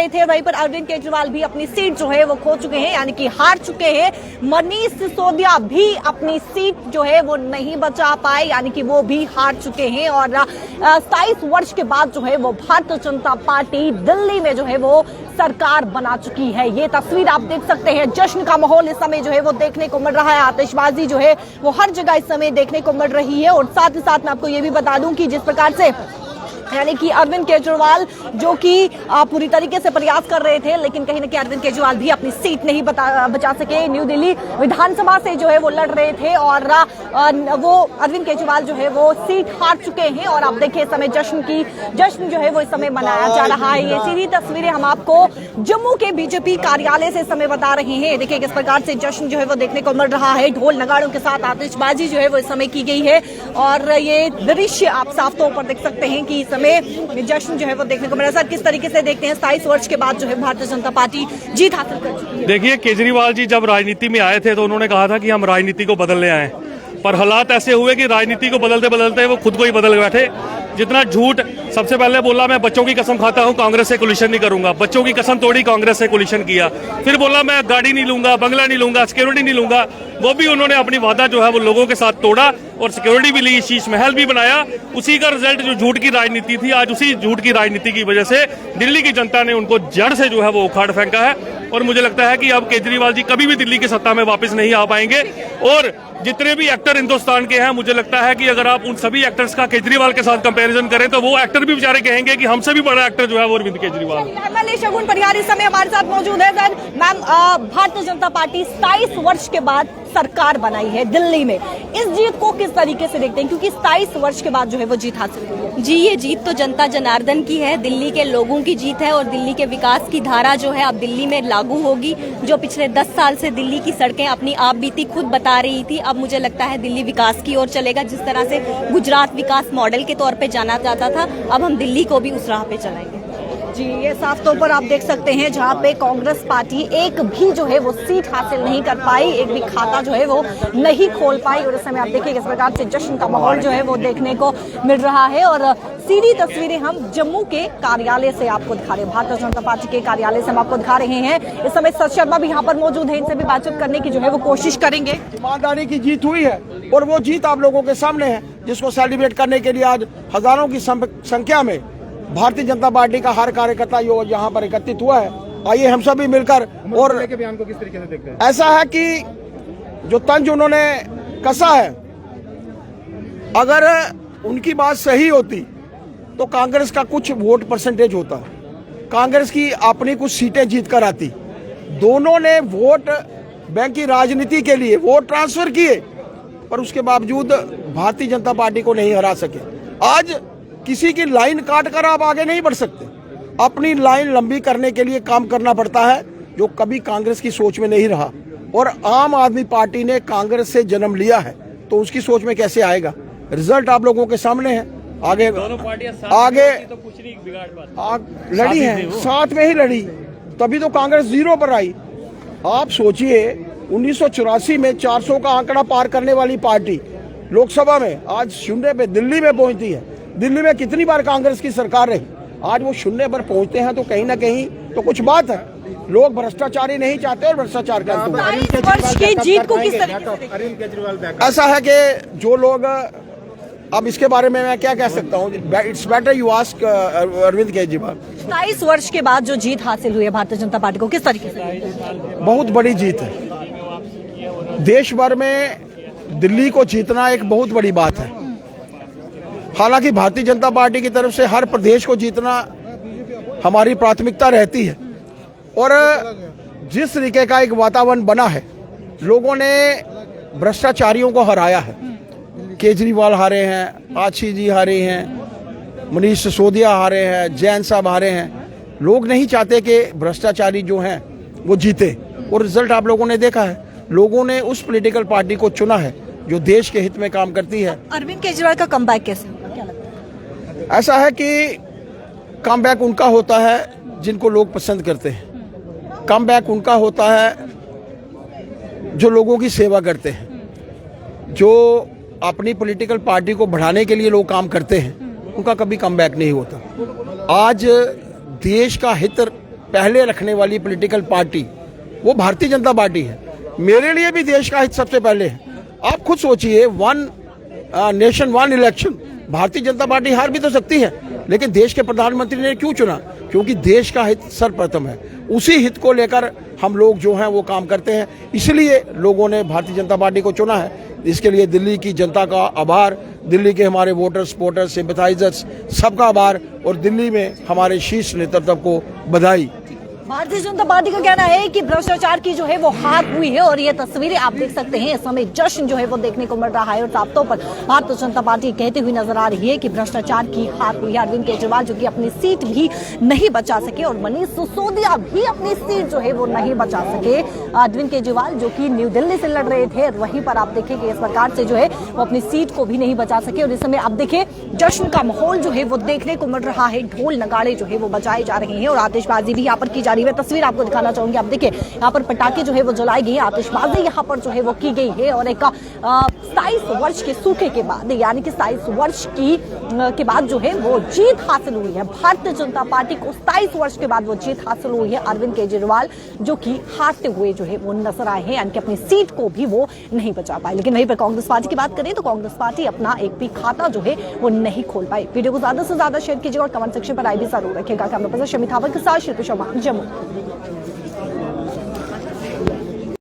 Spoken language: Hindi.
रहे थे, वहीं पर अरविंद केजरीवाल भी अपनी सीट जो है वो खो चुके हैं, यानी कि हार चुके हैं। मनीष सिसोदिया भी अपनी सीट जो है वो नहीं बचा पाए, यानी कि वो भी हार चुके हैं। और 27 वर्ष के बाद जो है वो भारतीय जनता पार्टी दिल्ली में जो है वो सरकार बना चुकी है। ये तस्वीर आप देख सकते हैं, जश्न का माहौल इस समय जो है वो देखने को मिल रहा है। आतिशबाजी जो है वो हर जगह इस समय देखने को मिल रही है। और साथ ही साथ मैं आपको ये भी बता दूं कि जिस प्रकार से यानी कि अरविंद केजरीवाल जो कि पूरी तरीके से प्रयास कर रहे थे, लेकिन कहीं ना कहीं अरविंद केजरीवाल भी अपनी सीट नहीं बचा सके। न्यू दिल्ली विधानसभा से जो है वो लड़ रहे थे और वो अरविंद केजरीवाल जो है वो सीट हार चुके हैं। और आप देखिए इस समय जश्न जो है वो इस समय मनाया जा रहा है। ये सीधी तस्वीरें हम आपको जम्मू के बीजेपी कार्यालय से इस समय बता रहे हैं। देखिए किस प्रकार से जश्न जो है वो देखने को मिल रहा है, ढोल नगाड़ों के साथ आतिशबाजी जो है वो इस समय की गई है। और ये दृश्य आप साफ तौर पर देख सकते हैं कि में जश्न जो है वो देखने को मिला। सर, किस तरीके से देखते हैं 27 वर्ष के बाद जो है भारतीय जनता पार्टी जीत हासिल कर चुकी है? देखिए, केजरीवाल जी जब राजनीति में आए थे तो उन्होंने कहा था कि हम राजनीति को बदलने आए, पर हालात ऐसे हुए कि राजनीति को बदलते बदलते वो खुद को ही बदल बैठे। जितना झूठ सबसे पहले बोला, मैं बच्चों की कसम खाता हूं कांग्रेस से कोलिशन नहीं करूंगा, बच्चों की कसम तोड़ी, कांग्रेस से कोलिशन किया। फिर बोला मैं गाड़ी नहीं लूंगा, बंगला नहीं लूंगा, सिक्योरिटी नहीं लूंगा, वो भी उन्होंने अपनी वादा जो है वो लोगों के साथ तोड़ा और सिक्योरिटी भी ली, शीश महल भी बनाया। उसी का रिजल्ट जो झूठ की राजनीति थी, आज उसी झूठ की राजनीति की वजह से दिल्ली की जनता ने उनको जड़ से जो है वो उखाड़ फेंका है। और मुझे लगता है कि अब केजरीवाल जी कभी भी दिल्ली की सत्ता में वापस नहीं आ पाएंगे। और जितने भी एक्टर हिंदुस्तान के हैं, मुझे लगता है कि अगर आप उन सभी एक्टर्स का केजरीवाल के साथ कंपैरिजन करें तो वो एक्टर भी बेचारे कहेंगे कि हमसे भी बड़ा एक्टर जो है वो अरविंद केजरीवाल। एमएलए शगुन परिहार इस समय हमारे साथ मौजूद है। Sir, ma'am, Bharatiya Janata party 27 वर्ष के बाद सरकार बनाई है दिल्ली में, इस जीत को किस तरीके से देखते हैं, क्योंकि 27 वर्ष के बाद जो है वो जीत हासिल हुई है? जी, ये जीत तो जनता जनार्दन की है, दिल्ली के लोगों की जीत है। और दिल्ली के विकास की धारा जो है अब दिल्ली में लागू होगी। जो पिछले 10 साल से दिल्ली की सड़कें अपनी आप बीती खुद बता रही थी, अब मुझे लगता है दिल्ली विकास की ओर चलेगा। जिस तरह से गुजरात विकास मॉडल के तौर पे जाना जाता था, अब हम दिल्ली को भी उस राह पे चलाएंगे। जी, ये साफ तौर पर आप देख सकते हैं, जहां पे कांग्रेस पार्टी एक भी जो है वो सीट हासिल नहीं कर पाई, एक भी खाता जो है वो नहीं खोल पाई। और इस समय आप देखिए किस प्रकार से जश्न का माहौल जो है वो देखने को मिल रहा है। और सीधी तस्वीरें हम जम्मू के कार्यालय से आपको दिखा रहे हैं, भारतीय जनता पार्टी के कार्यालय से हम आपको दिखा रहे हैं। इस समय सत शर्मा भी यहाँ पर मौजूद है, इनसे भी बातचीत करने की जो है वो कोशिश करेंगे। ईमानदारी की जीत हुई है और वो जीत आप लोगों के सामने है, जिसको सेलिब्रेट करने के लिए आज हजारों की संख्या में भारतीय जनता पार्टी का हर कार्यकर्ता यहाँ पर एकत्रित हुआ है। आइए हम सभी मिलकर, और बयान को किस तरीके से देखते हैं? ऐसा है कि जो तंज उन्होंने कसा है, अगर उनकी बात सही होती तो कांग्रेस का कुछ वोट परसेंटेज होता, कांग्रेस की अपनी कुछ सीटें जीत कर आती। दोनों ने वोट बैंक की राजनीति के लिए वोट ट्रांसफर किए, पर उसके बावजूद भारतीय जनता पार्टी को नहीं हरा सके। आज किसी की लाइन काट कर आप आगे नहीं बढ़ सकते, अपनी लाइन लंबी करने के लिए काम करना पड़ता है, जो कभी कांग्रेस की सोच में नहीं रहा। और आम आदमी पार्टी ने कांग्रेस से जन्म लिया है, तो उसकी सोच में कैसे आएगा? रिजल्ट आप लोगों के सामने है। आगे लड़ी है, साथ में ही लड़ी, तभी तो कांग्रेस 0 पर आई। आप सोचिए, 1984 में 400 का आंकड़ा पार करने वाली पार्टी लोकसभा में आज 0 पे दिल्ली में पहुंचती है। दिल्ली में कितनी बार कांग्रेस की सरकार रही, आज वो 0 पर पहुंचते हैं, तो कहीं ना कहीं तो कुछ बात है। लोग भ्रष्टाचारी नहीं चाहते और भ्रष्टाचार करते हैं। जीत को किस तरीके से? ऐसा है कि जो लोग, अब इसके बारे में मैं क्या कह सकता हूँ, it's better you ask Arvind Kejriwal. 27 वर्ष के बाद जो जीत हासिल हुई है भारतीय जनता पार्टी को, किस तरीके से? बहुत बड़ी जीत है। देश भर में दिल्ली को जीतना एक बहुत बड़ी बात है। हालांकि भारतीय जनता पार्टी की तरफ से हर प्रदेश को जीतना हमारी प्राथमिकता रहती है। और जिस तरीके का एक वातावरण बना है, लोगों ने भ्रष्टाचारियों को हराया है। केजरीवाल हारे हैं, आशी जी हारे हैं, मनीष सिसोदिया हारे हैं, जैन साहब हारे हैं। लोग नहीं चाहते कि भ्रष्टाचारी जो हैं वो जीते, और रिजल्ट आप लोगों ने देखा है। लोगों ने उस पॉलिटिकल पार्टी को चुना है जो देश के हित में काम करती है। अरविंद केजरीवाल का कमबैक कैसे होगा, क्या लगता है? ऐसा है कि कमबैक उनका होता है जिनको लोग पसंद करते हैं। कमबैक उनका होता है जो लोगों की सेवा करते हैं, जो अपनी पॉलिटिकल पार्टी को बढ़ाने के लिए लोग काम करते हैं, उनका कभी कमबैक नहीं होता। आज देश का हित पहले रखने वाली पॉलिटिकल पार्टी वो भारतीय जनता पार्टी है। मेरे लिए भी देश का हित सबसे पहले है। आप खुद सोचिए, one nation one election, Bharatiya Janata party हार भी तो सकती है, लेकिन देश के प्रधानमंत्री ने क्यों चुना? क्योंकि देश का हित सर्वप्रथम है। उसी हित को लेकर हम लोग जो हैं वो काम करते हैं, इसलिए लोगों ने भारतीय जनता पार्टी को चुना है। इसके लिए दिल्ली की जनता का आभार, दिल्ली के हमारे वोटर्स, सपोर्टर्स, सिंपैथाइजर्स, सबका आभार, और दिल्ली में हमारे शीर्ष नेतृत्व को बधाई। भारतीय जनता पार्टी का कहना है कि भ्रष्टाचार की जो है वो हार हुई है, और ये तस्वीरें आप देख सकते हैं, इस समय जश्न जो है वो देखने को मिल रहा है। और साफ तौर पर भारतीय जनता पार्टी कहती हुई नजर आ रही है कि भ्रष्टाचार की हार हुई है। अरविंद केजरीवाल जो कि अपनी सीट भी नहीं बचा सके, और मनीष सिसोदिया भी अपनी सीट जो है वो नहीं बचा सके। अरविंद केजरीवाल जो कि न्यू दिल्ली से लड़ रहे थे, वहीं पर आप देखेंगे इस प्रकार से जो है वो अपनी सीट को भी नहीं बचा सके। और इस समय आप देखिए जश्न का माहौल जो है वो देखने को मिल रहा है, ढोल नगाड़े जो है वो बजाए जा रहे हैं और आतिशबाजी भी यहाँ पर की जा रही है। तस्वीर आपको दिखाना चाहूंगी, आप देखिए यहाँ पर पटाखे जो है वो जलाए गए, आतिशबाजी यहाँ पर जो है वो की गई है। और एक 27 वर्ष के सूखे के बाद, यानी कि 27 वर्ष के बाद जो है वो जीत हासिल हुई है भारतीय जनता पार्टी को। 27 वर्ष के बाद वो जीत हासिल हुई है। अरविंद केजरीवाल जो कि हारते हुए जो है वो नजर आए हैं, यानी कि अपनी सीट को भी वो नहीं बचा पाए। लेकिन वहीं पर कांग्रेस पार्टी की बात करें तो कांग्रेस पार्टी अपना एक भी खाता जो है वो नहीं खोल पाई। वीडियो को ज्यादा से ज्यादा शेयर कीजिए और कमेंट सेक्शन पर आई भी जरूर रखेगा। कैमरा पर्सन शमी थापर के साथ शिल्पी शर्मा, जम्मू।